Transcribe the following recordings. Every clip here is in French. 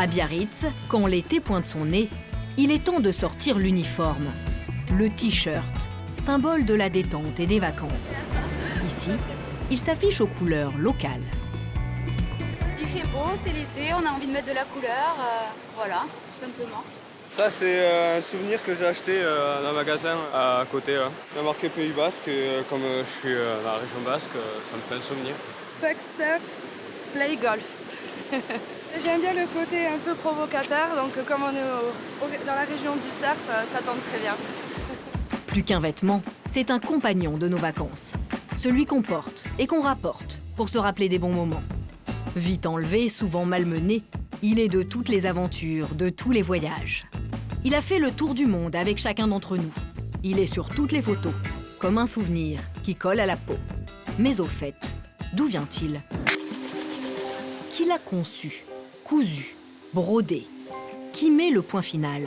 À Biarritz, quand l'été pointe son nez, il est temps de sortir l'uniforme. Le t-shirt, symbole de la détente et des vacances. Ici, il s'affiche aux couleurs locales. Il fait beau, c'est l'été, on a envie de mettre de la couleur, voilà, tout simplement. Ça, c'est un souvenir que j'ai acheté dans un magasin à côté. Il y a marqué Pays Basque, et comme je suis dans la région basque, ça me fait un souvenir. Fuck surf, play golf. J'aime bien le côté un peu provocateur, donc comme on est dans la région du surf, ça tombe très bien. Plus qu'un vêtement, c'est un compagnon de nos vacances. Celui qu'on porte et qu'on rapporte pour se rappeler des bons moments. Vite enlevé, souvent malmené, il est de toutes les aventures, de tous les voyages. Il a fait le tour du monde avec chacun d'entre nous. Il est sur toutes les photos, comme un souvenir qui colle à la peau. Mais au fait, d'où vient-il? Qui l'a conçu, cousu, brodé? Qui met le point final?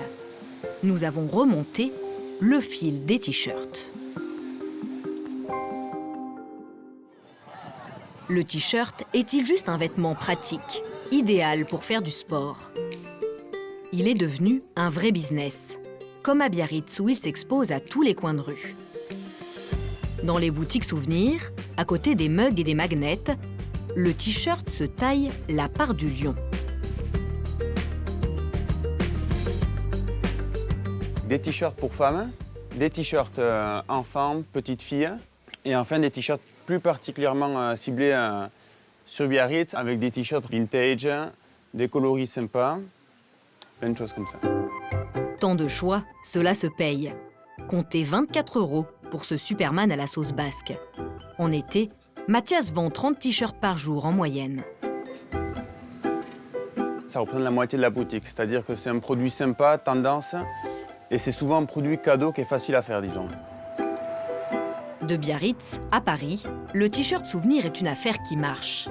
Nous avons remonté le fil des t-shirts. Le t-shirt est-il juste un vêtement pratique, idéal pour faire du sport? Il est devenu un vrai business, comme à Biarritz où il s'expose à tous les coins de rue. Dans les boutiques souvenirs, à côté des mugs et des magnets, le t-shirt se taille la part du lion. Des t-shirts pour femmes, des t-shirts enfants, petites filles, et enfin des t-shirts plus particulièrement ciblés sur Biarritz avec des t-shirts vintage, des coloris sympas, plein de choses comme ça. Tant de choix, cela se paye. Comptez 24 € pour ce Superman à la sauce basque. En été, Mathias vend 30 t-shirts par jour en moyenne. Ça représente la moitié de la boutique, c'est-à-dire que c'est un produit sympa, tendance, et c'est souvent un produit cadeau qui est facile à faire, disons. De Biarritz à Paris, le t-shirt souvenir est une affaire qui marche.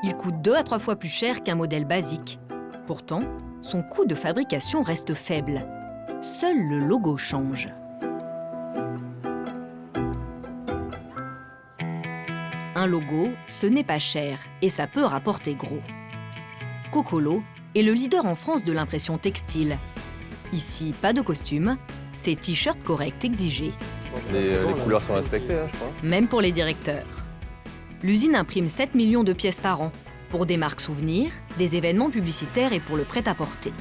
Il coûte 2 à 3 fois plus cher qu'un modèle basique. Pourtant, son coût de fabrication reste faible. Seul le logo change. Un logo, ce n'est pas cher et ça peut rapporter gros. Cocolo est le leader en France de l'impression textile. Ici, pas de costume, c'est t-shirt correct exigé. Les couleurs sont respectées, je crois. Même pour les directeurs. L'usine imprime 7 millions de pièces par an, pour des marques souvenirs, des événements publicitaires et pour le prêt-à-porter.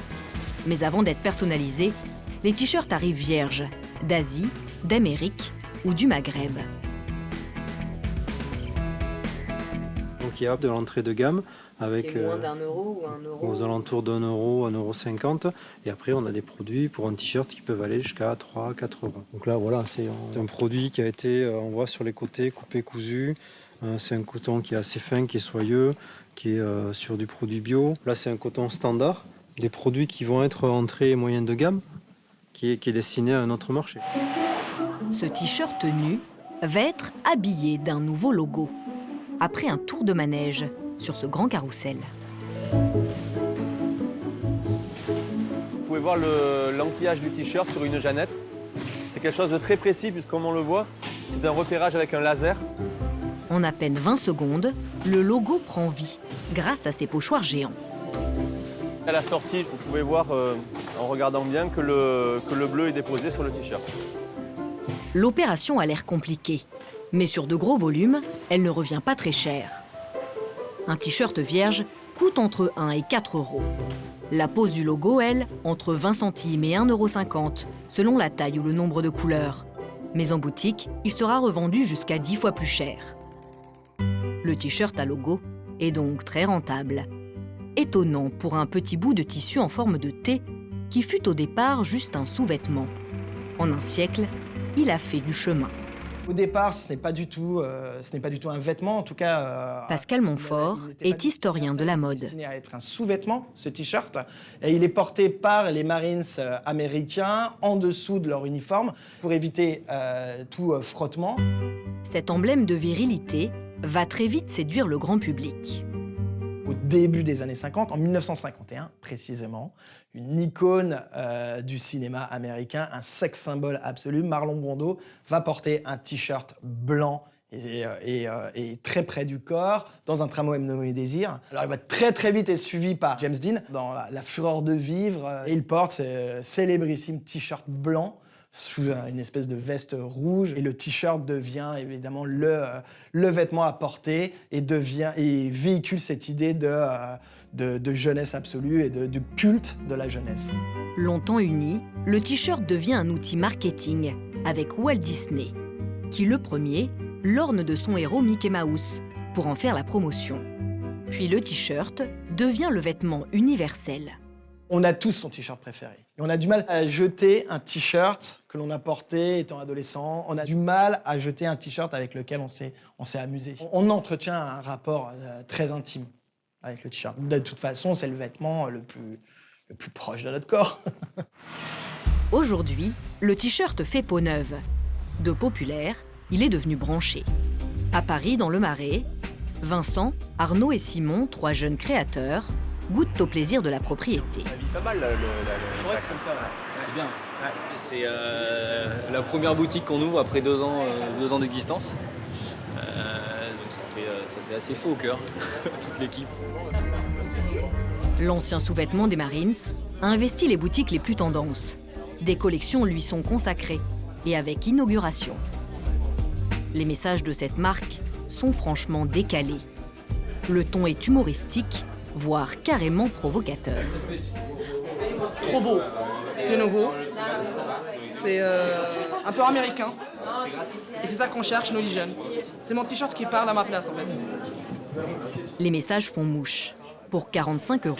Mais avant d'être personnalisés, les t-shirts arrivent vierges, d'Asie, d'Amérique ou du Maghreb. Donc il y a de l'entrée de gamme avec moins d'1 € ou 1 € aux alentours d'1 €, 1,50 €. Et après, on a des produits pour un t-shirt qui peuvent aller jusqu'à 3, 4 €. Donc là, voilà, c'est un produit qui a été, on voit sur les côtés, coupé, cousu. C'est un coton qui est assez fin, qui est soyeux, qui est sur du produit bio. Là, c'est un coton standard. Des produits qui vont être entrée et moyenne de gamme, qui est destiné à un autre marché. Ce t-shirt nu va être habillé d'un nouveau logo. Après un tour de manège sur ce grand carrousel. Vous pouvez voir l'enquillage du t-shirt sur une jeannette. C'est quelque chose de très précis, puisque comme on le voit, c'est un repérage avec un laser. En à peine 20 secondes, le logo prend vie grâce à ses pochoirs géants. À la sortie, vous pouvez voir, en regardant bien, que le bleu est déposé sur le t-shirt. L'opération a l'air compliquée, mais sur de gros volumes, elle ne revient pas très cher. Un t-shirt vierge coûte entre 1 et 4 €. La pose du logo, elle, entre 20 centimes et 1,50 €, selon la taille ou le nombre de couleurs. Mais en boutique, il sera revendu jusqu'à 10 fois plus cher. Le t-shirt à logo est donc très rentable. Étonnant pour un petit bout de tissu en forme de T qui fut au départ juste un sous-vêtement. En un siècle, il a fait du chemin. Au départ, ce n'est pas du tout un vêtement, en tout cas... Pascal Montfort est historien de la mode. Destiné à être un sous-vêtement, ce t-shirt. Et il est porté par les Marines américains en dessous de leur uniforme pour éviter tout frottement. Cet emblème de virilité va très vite séduire le grand public. Au début des années 50, en 1951 précisément, une icône du cinéma américain, un sex symbole absolu, Marlon Brando, va porter un t-shirt blanc et très près du corps, dans un tramway nommé Désir. Alors il va très très vite être suivi par James Dean dans la fureur de vivre. Et il porte ce célébrissime t-shirt blanc sous une espèce de veste rouge. Et le t-shirt devient évidemment le vêtement à porter et véhicule cette idée de jeunesse absolue et de culte de la jeunesse. Longtemps uni, le t-shirt devient un outil marketing avec Walt Disney, qui le premier l'orne de son héros Mickey Mouse pour en faire la promotion. Puis le t-shirt devient le vêtement universel. On a tous son t-shirt préféré. Et on a du mal à jeter un t-shirt que l'on a porté étant adolescent. On a du mal à jeter un t-shirt avec lequel on s'est amusé. On entretient un rapport très intime avec le t-shirt. De toute façon, c'est le vêtement le plus proche de notre corps. Aujourd'hui, le t-shirt fait peau neuve. De populaire, il est devenu branché. À Paris, dans le Marais, Vincent, Arnaud et Simon, 3 jeunes créateurs, goûtent au plaisir de la propriété. Ça vit pas mal, c'est vrai que c'est comme ça. Ouais. C'est bien. Ouais. C'est la première boutique qu'on ouvre après 2 ans d'existence. Donc ça fait assez chaud au cœur, toute l'équipe. L'ancien sous-vêtement des Marines a investi les boutiques les plus tendances. Des collections lui sont consacrées, et avec inauguration. Les messages de cette marque sont franchement décalés. Le ton est humoristique, voire carrément provocateur. Trop beau, c'est nouveau, c'est un peu américain. Et c'est ça qu'on cherche, nous les jeunes. C'est mon t-shirt qui parle à ma place en fait. Les messages font mouche. Pour 45 €,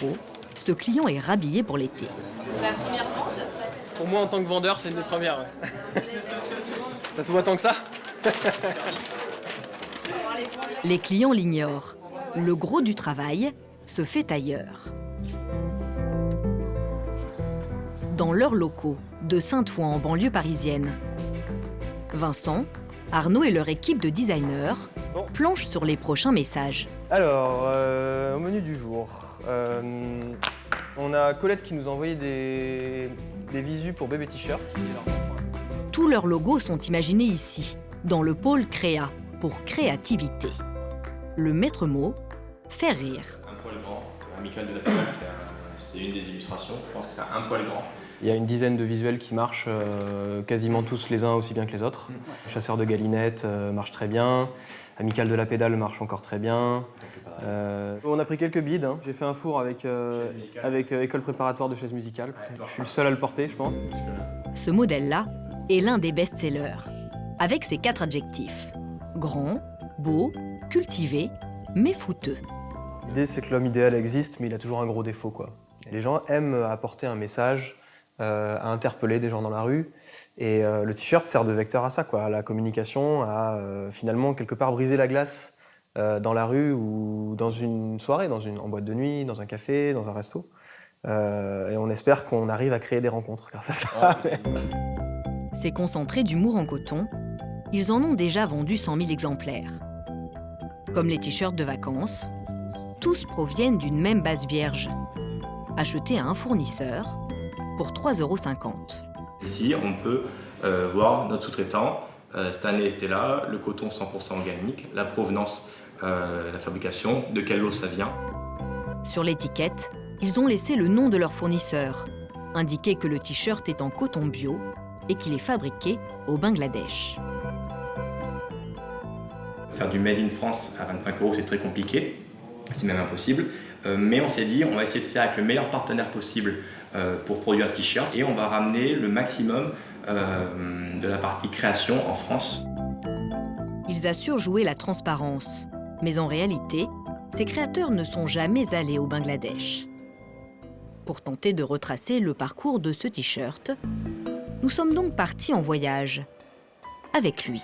ce client est rhabillé pour l'été. C'est la première vente? Pour moi, en tant que vendeur, c'est une des premières. Ouais. Ça se voit tant que ça. Les clients l'ignorent. Le gros du travail se fait ailleurs. Dans leurs locaux de Saint-Ouen en banlieue parisienne, Vincent, Arnaud et leur équipe de designers planchent sur les prochains messages. Alors, au menu du jour, on a Colette qui nous a envoyé des visus pour bébé t-shirt. Tous leurs logos sont imaginés ici, dans le pôle Créa, pour créativité. Le maître mot, faire rire. Un poil grand, Amical de la Pédale, c'est une des illustrations. Je pense que c'est un poil grand. Il y a une dizaine de visuels qui marchent quasiment tous les uns aussi bien que les autres. Chasseur de galinettes marche très bien. Amical de la Pédale marche encore très bien. On a pris quelques bides. Hein. J'ai fait un four avec école préparatoire de chaise musicale. Je suis le seul à le porter, je pense. Ce modèle-là est l'un des best-sellers, avec ses 4 adjectifs. Grand, beau, cultivé, mais fouteux. L'idée, c'est que l'homme idéal existe, mais il a toujours un gros défaut, quoi. Les gens aiment apporter un message, à interpeller des gens dans la rue. Et le t-shirt sert de vecteur à ça, quoi, à la communication, à finalement quelque part briser la glace dans la rue ou dans une soirée, en boîte de nuit, dans un café, dans un resto. Et on espère qu'on arrive à créer des rencontres grâce à ça. Ces concentrés d'humour en coton, ils en ont déjà vendu 100 000 exemplaires. Comme les t-shirts de vacances, tous proviennent d'une même base vierge, achetée à un fournisseur pour 3,50 €. Ici, on peut voir notre sous-traitant, Stanley et Stella, le coton 100% organique, la provenance, la fabrication, de quel lot ça vient. Sur l'étiquette, ils ont laissé le nom de leur fournisseur, indiqué que le t-shirt est en coton bio et qu'il est fabriqué au Bangladesh. Faire du Made in France à 25 €, c'est très compliqué, c'est même impossible. Mais on s'est dit, on va essayer de faire avec le meilleur partenaire possible pour produire un t-shirt et on va ramener le maximum de la partie création en France. Ils assurent jouer la transparence, mais en réalité, ces créateurs ne sont jamais allés au Bangladesh. Pour tenter de retracer le parcours de ce t-shirt, nous sommes donc partis en voyage avec lui.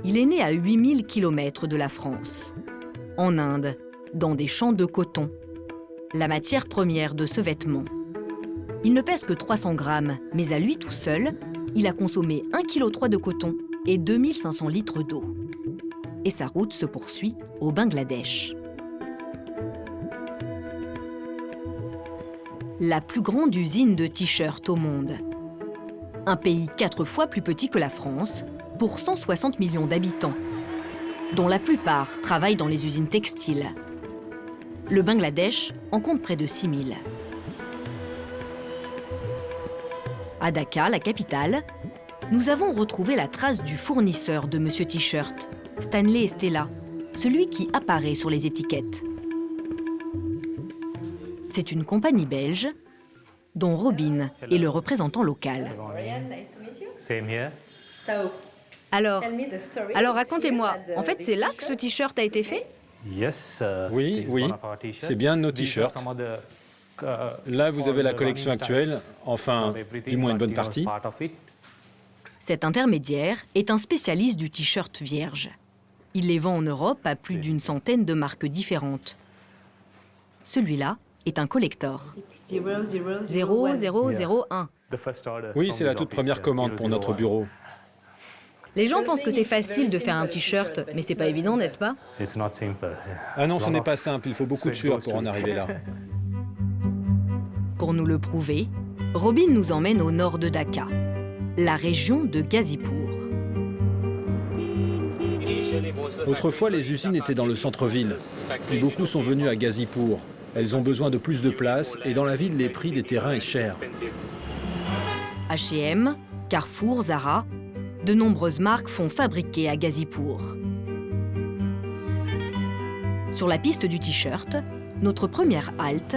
Il est né à 8000 km de la France, en Inde, dans des champs de coton, la matière première de ce vêtement. Il ne pèse que 300 grammes, mais à lui tout seul, il a consommé 1,3 kg de coton et 2500 litres d'eau. Et sa route se poursuit au Bangladesh. la plus grande usine de t-shirts au monde. Un pays 4 fois plus petit que la France, pour 160 millions d'habitants, dont la plupart travaillent dans les usines textiles. Le Bangladesh en compte près de 6 000. À Dhaka, la capitale, nous avons retrouvé la trace du fournisseur de Monsieur T-shirt, Stanley et Stella, celui qui apparaît sur les étiquettes. C'est une compagnie belge dont Robin est le représentant local. Alors racontez-moi, en fait c'est là que ce t-shirt a été fait? Oui, c'est bien nos t-shirts. Là, vous avez la collection actuelle, enfin, du moins une bonne partie. Cet intermédiaire est un spécialiste du t-shirt vierge. Il les vend en Europe à plus d'une centaine de marques différentes. Celui-là est un collector. 0001. Oui, c'est la toute première commande pour notre bureau. Les gens pensent que c'est facile de faire un t-shirt, mais c'est pas évident, n'est-ce pas? Ah non, ce n'est pas simple, il faut beaucoup de sueur pour en arriver là. Pour nous le prouver, Robin nous emmène au nord de Dhaka, la région de Ghazipur. Autrefois, les usines étaient dans le centre-ville, puis beaucoup sont venus à Ghazipur. Elles ont besoin de plus de place et dans la ville, les prix des terrains est cher. H&M, Carrefour, Zara, de nombreuses marques font fabriquer à Ghazipur. Sur la piste du t-shirt, notre première halte,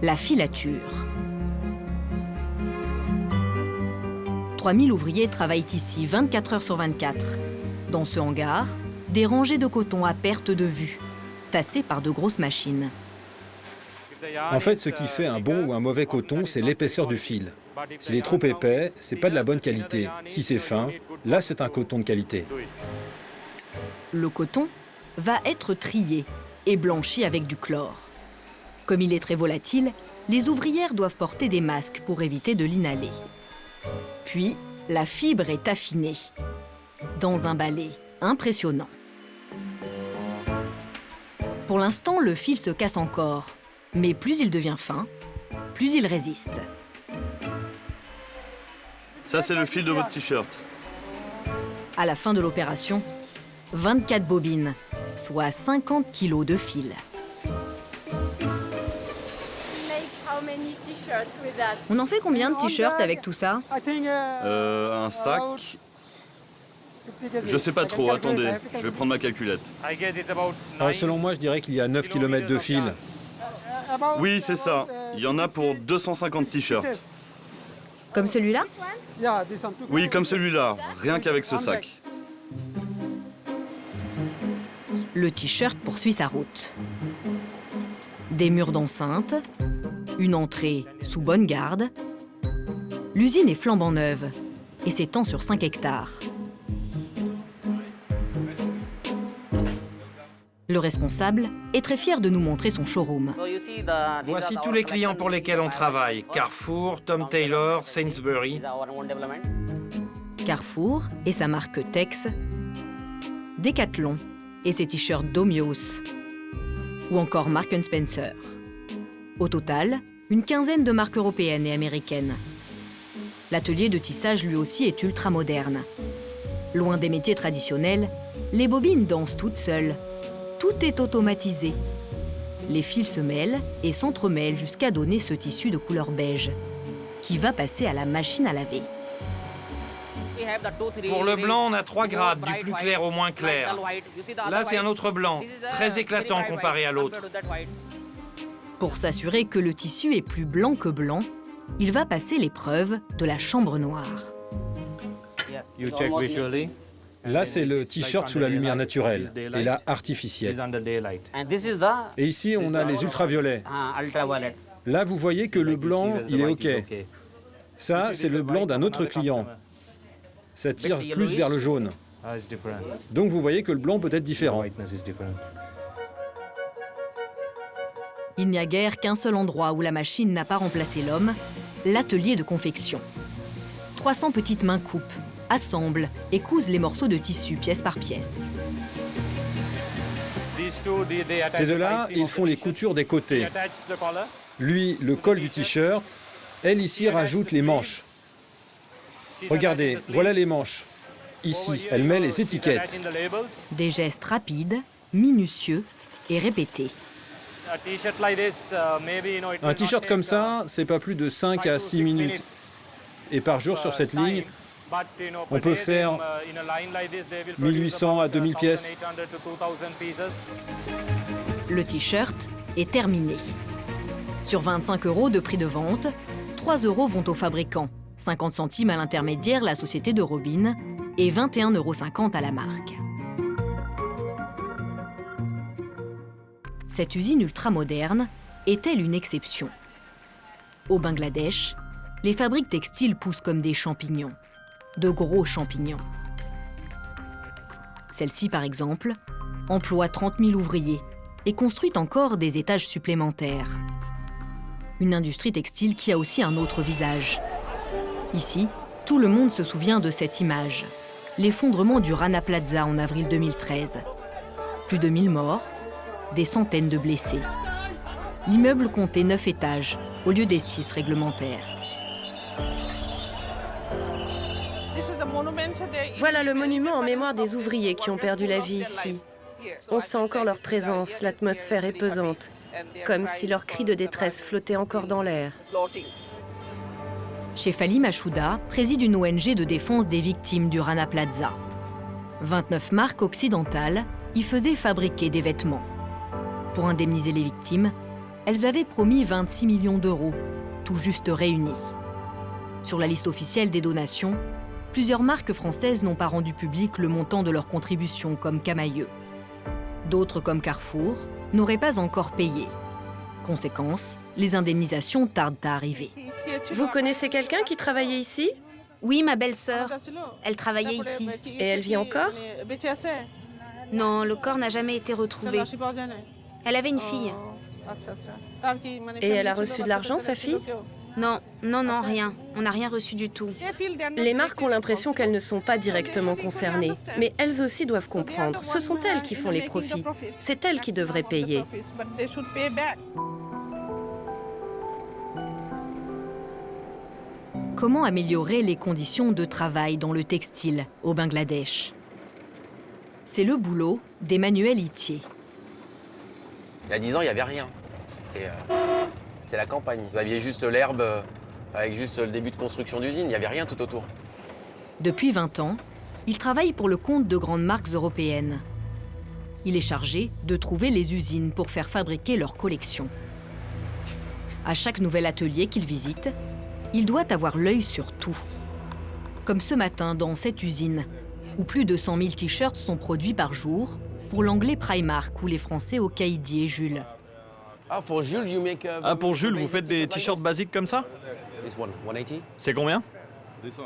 la filature. 3000 ouvriers travaillent ici 24 heures sur 24. Dans ce hangar, des rangées de coton à perte de vue, tassées par de grosses machines. En fait, ce qui fait un bon ou un mauvais coton, c'est l'épaisseur du fil. S'il est trop épais, c'est pas de la bonne qualité. Si c'est fin, là, c'est un coton de qualité. Le coton va être trié et blanchi avec du chlore. Comme il est très volatile, les ouvrières doivent porter des masques pour éviter de l'inhaler. Puis, la fibre est affinée, dans un balai impressionnant. Pour l'instant, le fil se casse encore, mais plus il devient fin, plus il résiste. Ça, c'est le fil de votre t-shirt. À la fin de l'opération, 24 bobines, soit 50 kilos de fil. On en fait combien de t-shirts avec tout ça? Un sac. Je sais pas trop, attendez, je vais prendre ma calculette. Selon moi, je dirais qu'il y a 9 km de fil. Oui, c'est ça. Il y en a pour 250 t-shirts. Comme celui-là? Oui, comme celui-là, rien qu'avec ce sac. Le t-shirt poursuit sa route. Des murs d'enceinte, une entrée sous bonne garde. L'usine est flambant neuve et s'étend sur 5 hectares. Le responsable est très fier de nous montrer son showroom. Voici tous les clients pour lesquels on travaille. Carrefour, Tom Taylor, Sainsbury. Carrefour et sa marque Tex, Decathlon et ses t-shirts Domios, ou encore Marks & Spencer. Au total, une quinzaine de marques européennes et américaines. L'atelier de tissage lui aussi est ultra moderne. Loin des métiers traditionnels, les bobines dansent toutes seules. Tout est automatisé. Les fils se mêlent et s'entremêlent jusqu'à donner ce tissu de couleur beige, qui va passer à la machine à laver. Pour le blanc, on a 3 grades, du plus clair au moins clair. Là, c'est un autre blanc, très éclatant comparé à l'autre. Pour s'assurer que le tissu est plus blanc que blanc, il va passer l'épreuve de la chambre noire. Là, c'est le t-shirt sous la lumière naturelle et là, artificielle. Et ici, on a les ultraviolets. Là, vous voyez que le blanc, il est OK. Ça, c'est le blanc d'un autre client. Ça tire plus vers le jaune. Donc, vous voyez que le blanc peut être différent. Il n'y a guère qu'un seul endroit où la machine n'a pas remplacé l'homme, l'atelier de confection. 300 petites mains coupent, assemblent et cousent les morceaux de tissu pièce par pièce. Ces deux-là, ils font les coutures des côtés. lui, le col du t-shirt. Elle, ici, rajoute les manches. Regardez, voilà les manches. Ici, elle met les étiquettes. Des gestes rapides, minutieux et répétés. Un t-shirt comme ça, c'est pas plus de 5 à 6 minutes. Et par jour, sur cette ligne, on peut faire 1800 à 2000 pièces. Le t-shirt est terminé. Sur 25 € de prix de vente, 3 € vont au fabricant, 50 centimes à l'intermédiaire, la société de Robin, et 21,50 € à la marque. Cette usine ultramoderne est-elle une exception? Au Bangladesh, les fabriques textiles poussent comme des champignons, de gros champignons. Celle-ci, par exemple, emploie 30 000 ouvriers et construit encore des étages supplémentaires. Une industrie textile qui a aussi un autre visage. Ici, tout le monde se souvient de cette image. L'effondrement du Rana Plaza en avril 2013. Plus de 1000 morts, des centaines de blessés. L'immeuble comptait 9 étages, au lieu des 6 réglementaires. Voilà le monument en mémoire des ouvriers qui ont perdu la vie ici. On sent encore leur présence, l'atmosphère est pesante, comme si leurs cris de détresse flottaient encore dans l'air. Shefali Machouda préside une ONG de défense des victimes du Rana Plaza. 29 marques occidentales y faisaient fabriquer des vêtements. Pour indemniser les victimes, elles avaient promis 26 millions d'euros, tout juste réunis. Sur la liste officielle des donations, plusieurs marques françaises n'ont pas rendu public le montant de leur contribution, comme Camailleux. D'autres, comme Carrefour, n'auraient pas encore payé. Conséquence, les indemnisations tardent à arriver. Vous connaissez quelqu'un qui travaillait ici? Oui, ma belle-sœur. Elle travaillait ici. Et elle vit encore? Non, le corps n'a jamais été retrouvé. Elle avait une fille. Et elle a reçu de l'argent, sa fille? Non, rien. On n'a rien reçu du tout. Les marques ont l'impression qu'elles ne sont pas directement concernées. Mais elles aussi doivent comprendre. Ce sont elles qui font les profits. C'est elles qui devraient payer. Comment améliorer les conditions de travail dans le textile au Bangladesh? C'est le boulot d'Emmanuel Itier. Il y a 10 ans, il n'y avait rien. C'est la campagne. Vous aviez juste l'herbe avec juste le début de construction d'usine. Il n'y avait rien tout autour. Depuis 20 ans, il travaille pour le compte de grandes marques européennes. Il est chargé de trouver les usines pour faire fabriquer leurs collections. À chaque nouvel atelier qu'il visite, il doit avoir l'œil sur tout. Comme ce matin dans cette usine, où plus de 100 000 t-shirts sont produits par jour pour l'anglais Primark ou les français au Caïdier Jules. Pour Jules, vous faites des t-shirts basiques comme ça? C'est combien?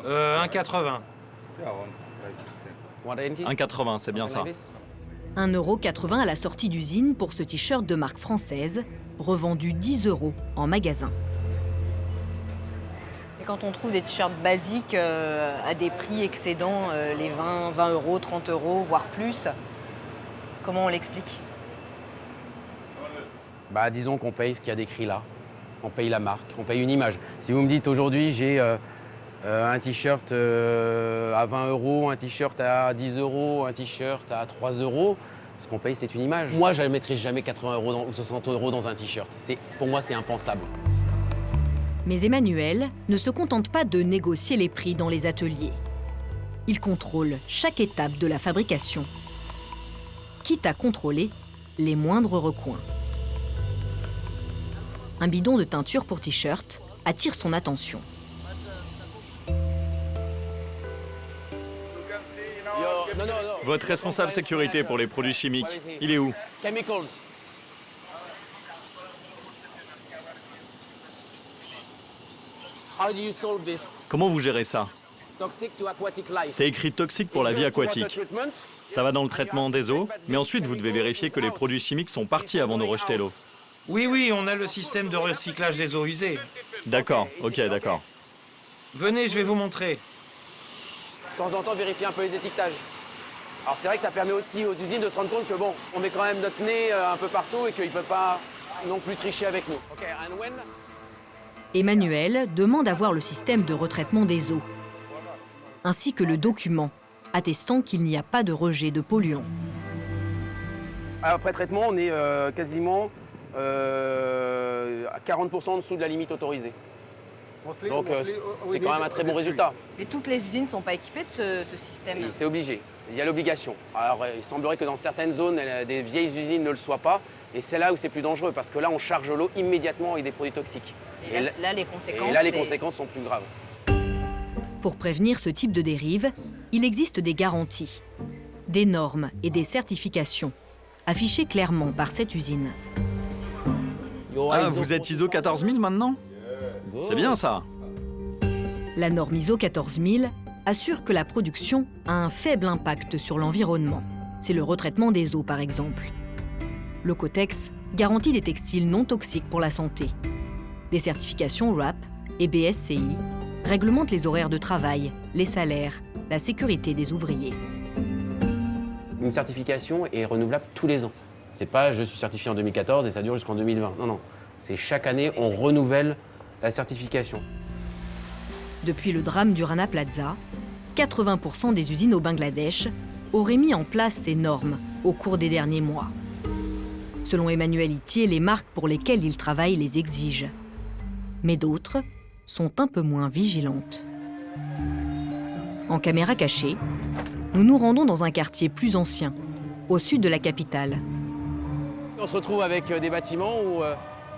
1,80. 1,80, c'est bien ça. 1,80 € à la sortie d'usine pour ce t-shirt de marque française, revendu 10 € en magasin. Et quand on trouve des t-shirts basiques à des prix excédant les 20 €, 30 €, voire plus, comment on l'explique? Disons qu'on paye ce qu'il y a décrit là. On paye la marque, on paye une image. Si vous me dites aujourd'hui, j'ai un t-shirt à 20 €, un t-shirt à 10 €, un t-shirt à 3 €, ce qu'on paye, c'est une image. Moi, je ne mettrai jamais 80 € ou 60 € dans un t-shirt. Pour moi, c'est impensable. Mais Emmanuel ne se contente pas de négocier les prix dans les ateliers. Il contrôle chaque étape de la fabrication, quitte à contrôler les moindres recoins. Un bidon de teinture pour t-shirt attire son attention. Votre responsable sécurité pour les produits chimiques, il est où? Comment vous gérez ça? C'est écrit toxique pour la vie aquatique. Ça va dans le traitement des eaux, mais ensuite vous devez vérifier que les produits chimiques sont partis avant de rejeter l'eau. Oui, on a le système de recyclage des eaux usées. D'accord, ok, d'accord. Venez, je vais vous montrer. De temps en temps, vérifier un peu les étiquetages. Alors c'est vrai que ça permet aussi aux usines de se rendre compte que on met quand même notre nez un peu partout et qu'ils ne peuvent pas non plus tricher avec nous. Emmanuel demande à voir le système de retraitement des eaux, ainsi que le document attestant qu'il n'y a pas de rejet de polluants. Après traitement, on est quasiment à 40% en dessous de la limite autorisée. Donc c'est quand même un très bon résultat. Et toutes les usines ne sont pas équipées de ce système. C'est obligé, il y a l'obligation. Alors il semblerait que dans certaines zones, des vieilles usines ne le soient pas. Et c'est là où c'est plus dangereux, parce que là, on charge l'eau immédiatement avec des produits toxiques. Et là, les conséquences, les conséquences sont plus graves. Pour prévenir ce type de dérive, il existe des garanties, des normes et des certifications, affichées clairement par cette usine. Ah, vous êtes ISO 14000 maintenant? C'est bien ça. La norme ISO 14000 assure que la production a un faible impact sur l'environnement. C'est le retraitement des eaux, par exemple. Le Cotex garantit des textiles non toxiques pour la santé. Les certifications RAP et BSCI réglementent les horaires de travail, les salaires, la sécurité des ouvriers. Une certification est renouvelable tous les ans. C'est pas je suis certifié en 2014 et ça dure jusqu'en 2020. Non, non. C'est chaque année, on renouvelle la certification. Depuis le drame du Rana Plaza, 80% des usines au Bangladesh auraient mis en place ces normes au cours des derniers mois. Selon Emmanuel Itier, les marques pour lesquelles il travaille les exigent. Mais d'autres sont un peu moins vigilantes. En caméra cachée, nous nous rendons dans un quartier plus ancien, au sud de la capitale. On se retrouve avec des bâtiments où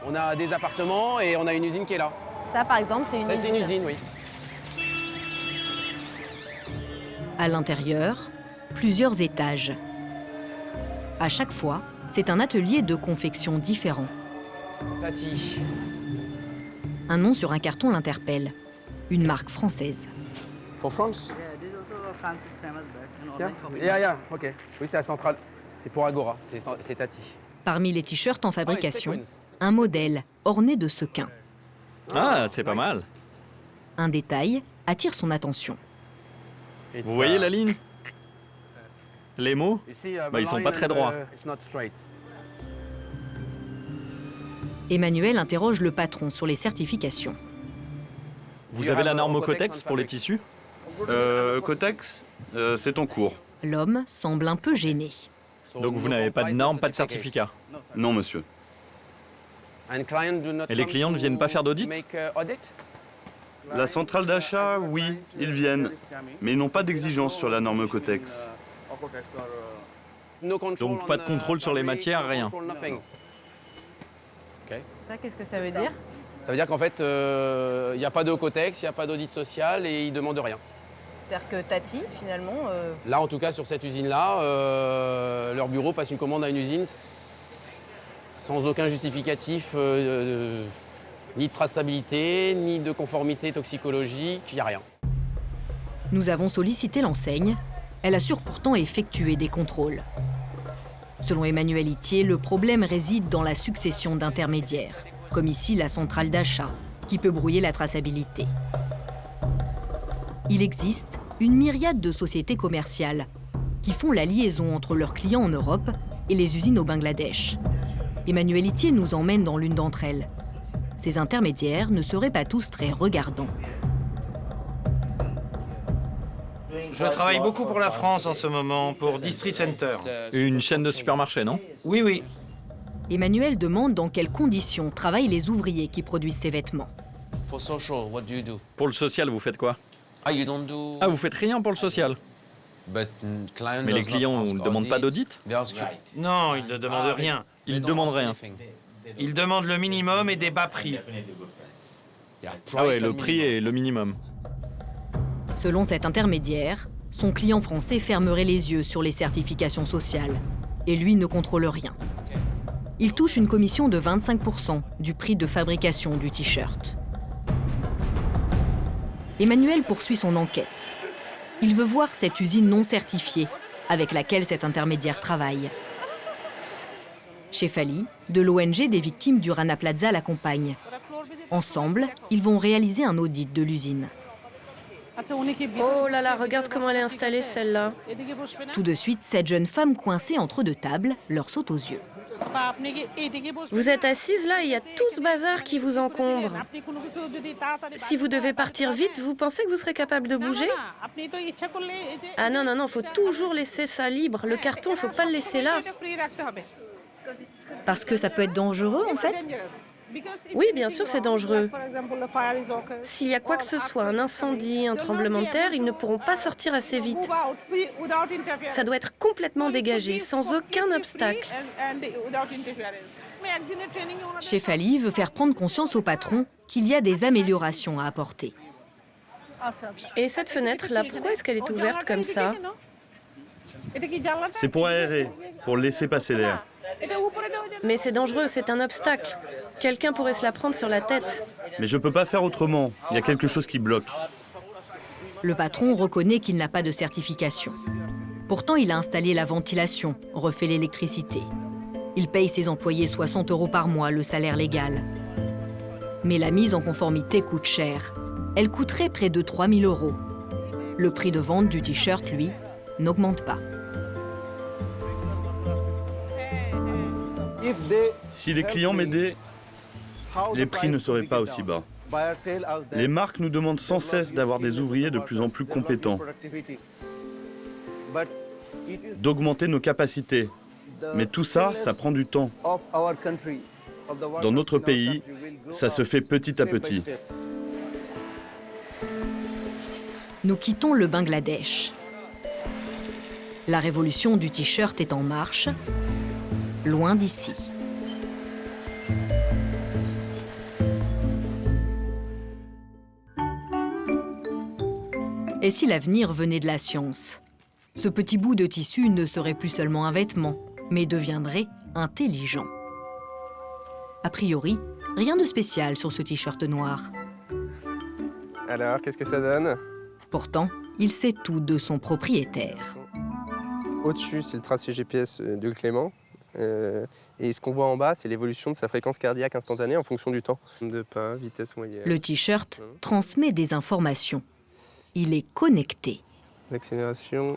on a des appartements et on a une usine qui est là. Ça, par exemple, c'est une usine. Ça, c'est une usine, oui. À l'intérieur, plusieurs étages. À chaque fois, c'est un atelier de confection différent. Tati. Un nom sur un carton l'interpelle. Une marque française. For France? Yeah, ok. Oui, c'est la centrale. C'est pour Agora, c'est Tati. Parmi les t-shirts en fabrication, un modèle orné de sequins. Ah, c'est pas mal. Un détail attire son attention. Vous voyez la ligne? Les mots, ils sont pas très droits. Emmanuel interroge le patron sur les certifications. Vous avez la norme Cotex pour les tissus? Cotex, c'est en cours. L'homme semble un peu gêné. Donc vous n'avez pas de norme, pas de certificat? Non, monsieur. Et les clients ne viennent pas faire d'audit? La centrale d'achat, oui, ils viennent. Mais ils n'ont pas d'exigence sur la norme Cotex. Donc pas de contrôle sur les matières, rien. Ça, qu'est-ce que ça veut dire? Ça veut dire qu'en fait, il n'y a pas de Cotex, il n'y a pas d'audit social et ils ne demandent rien. C'est-à-dire que Tati, finalement... Là, en tout cas, sur cette usine-là, leur bureau passe une commande à une usine sans aucun justificatif, ni de traçabilité, ni de conformité toxicologique, il n'y a rien. Nous avons sollicité l'enseigne. Elle assure pourtant effectuer des contrôles. Selon Emmanuel Itier, le problème réside dans la succession d'intermédiaires, comme ici la centrale d'achat, qui peut brouiller la traçabilité. Il existe une myriade de sociétés commerciales qui font la liaison entre leurs clients en Europe et les usines au Bangladesh. Emmanuel Itier nous emmène dans l'une d'entre elles. Ces intermédiaires ne seraient pas tous très regardants. Je travaille beaucoup pour la France en ce moment, pour District Center. Une chaîne de supermarchés, non? Oui, oui. Emmanuel demande dans quelles conditions travaillent les ouvriers qui produisent ces vêtements. Pour le social, vous faites quoi? Ah, vous faites rien pour le social? Mais les clients ne demandent pas d'audit? Non, ils ne demandent rien. Ils ne demandent rien. Ils demandent le minimum et des bas prix. Ah ouais, le prix est le minimum. Selon cet intermédiaire, son client français fermerait les yeux sur les certifications sociales et lui ne contrôle rien. Il touche une commission de 25% du prix de fabrication du t-shirt. Emmanuel poursuit son enquête. Il veut voir cette usine non certifiée avec laquelle cet intermédiaire travaille. Shefali, de l'ONG des victimes du Rana Plaza, l'accompagne. Ensemble, ils vont réaliser un audit de l'usine. Oh là là, regarde comment elle est installée celle-là. Tout de suite, cette jeune femme coincée entre deux tables leur saute aux yeux. Vous êtes assise là, il y a tout ce bazar qui vous encombre. Si vous devez partir vite, vous pensez que vous serez capable de bouger? Ah non, non, non, faut toujours laisser ça libre. Le carton, faut pas le laisser là. Parce que ça peut être dangereux, en fait? Oui, bien sûr, c'est dangereux. S'il y a quoi que ce soit, un incendie, un tremblement de terre, ils ne pourront pas sortir assez vite. Ça doit être complètement dégagé, sans aucun obstacle. Shefali veut faire prendre conscience au patron qu'il y a des améliorations à apporter. Et cette fenêtre-là, pourquoi est-ce qu'elle est ouverte comme ça? C'est pour aérer, pour laisser passer l'air. Mais c'est dangereux, c'est un obstacle. Quelqu'un pourrait se la prendre sur la tête. Mais je peux pas faire autrement, il y a quelque chose qui bloque. Le patron reconnaît qu'il n'a pas de certification. Pourtant, il a installé la ventilation, refait l'électricité. Il paye ses employés 60 € par mois, le salaire légal. Mais la mise en conformité coûte cher. Elle coûterait près de 3 000 €. Le prix de vente du t-shirt, lui, n'augmente pas. Si les clients m'aidaient, les prix ne seraient pas aussi bas. Les marques nous demandent sans cesse d'avoir des ouvriers de plus en plus compétents, d'augmenter nos capacités. Mais tout ça, ça prend du temps. Dans notre pays, ça se fait petit à petit. Nous quittons le Bangladesh. La révolution du t-shirt est en marche, loin d'ici. Et si l'avenir venait de la science? Ce petit bout de tissu ne serait plus seulement un vêtement, mais deviendrait intelligent. A priori, rien de spécial sur ce t-shirt noir. Alors, qu'est-ce que ça donne? Pourtant, il sait tout de son propriétaire. Au-dessus, c'est le tracé GPS de Clément. Et ce qu'on voit en bas, c'est l'évolution de sa fréquence cardiaque instantanée en fonction du temps. De pas, vitesse moyenne. Le t-shirt transmet des informations. Il est connecté. L'accélération.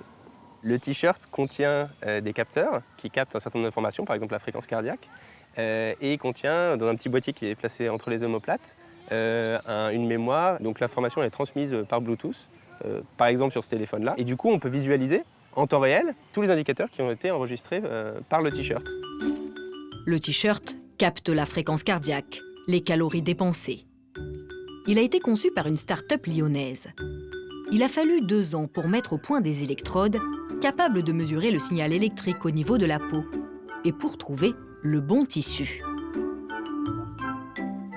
Le t-shirt contient des capteurs qui captent un certain nombre d'informations, par exemple la fréquence cardiaque. Et il contient, dans un petit boîtier qui est placé entre les omoplates, une mémoire. Donc l'information est transmise par Bluetooth, par exemple sur ce téléphone-là. Et du coup, on peut visualiser en temps réel tous les indicateurs qui ont été enregistrés par le t-shirt. Le t-shirt capte la fréquence cardiaque, les calories dépensées. Il a été conçu par une start-up lyonnaise. Il a fallu 2 ans pour mettre au point des électrodes capables de mesurer le signal électrique au niveau de la peau et pour trouver le bon tissu.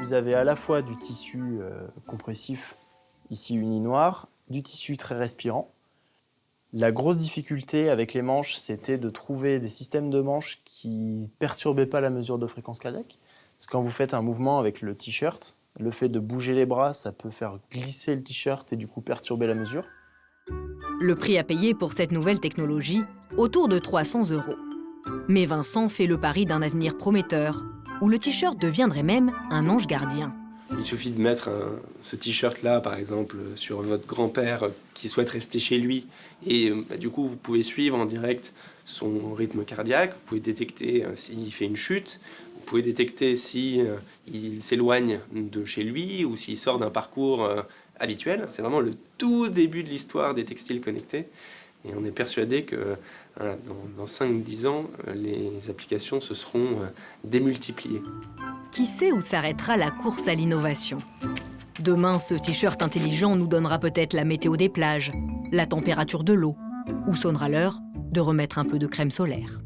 Vous avez à la fois du tissu compressif, ici uni noir, du tissu très respirant. La grosse difficulté avec les manches, c'était de trouver des systèmes de manches qui ne perturbaient pas la mesure de fréquence cardiaque. Parce que quand vous faites un mouvement avec le t-shirt, le fait de bouger les bras, ça peut faire glisser le t-shirt et du coup perturber la mesure. Le prix à payer pour cette nouvelle technologie, autour de 300 €. Mais Vincent fait le pari d'un avenir prometteur, où le t-shirt deviendrait même un ange gardien. Il suffit de mettre ce t-shirt-là, par exemple, sur votre grand-père qui souhaite rester chez lui. Et du coup, vous pouvez suivre en direct son rythme cardiaque. Vous pouvez détecter s'il fait une chute. Vous pouvez détecter s'il s'éloigne de chez lui ou s'il sort d'un parcours habituel. C'est vraiment le tout début de l'histoire des textiles connectés. Et on est persuadé que dans 5-10 ans, les applications se seront démultipliées. Qui sait où s'arrêtera la course à l'innovation? Demain, ce t-shirt intelligent nous donnera peut-être la météo des plages, la température de l'eau, ou sonnera l'heure de remettre un peu de crème solaire.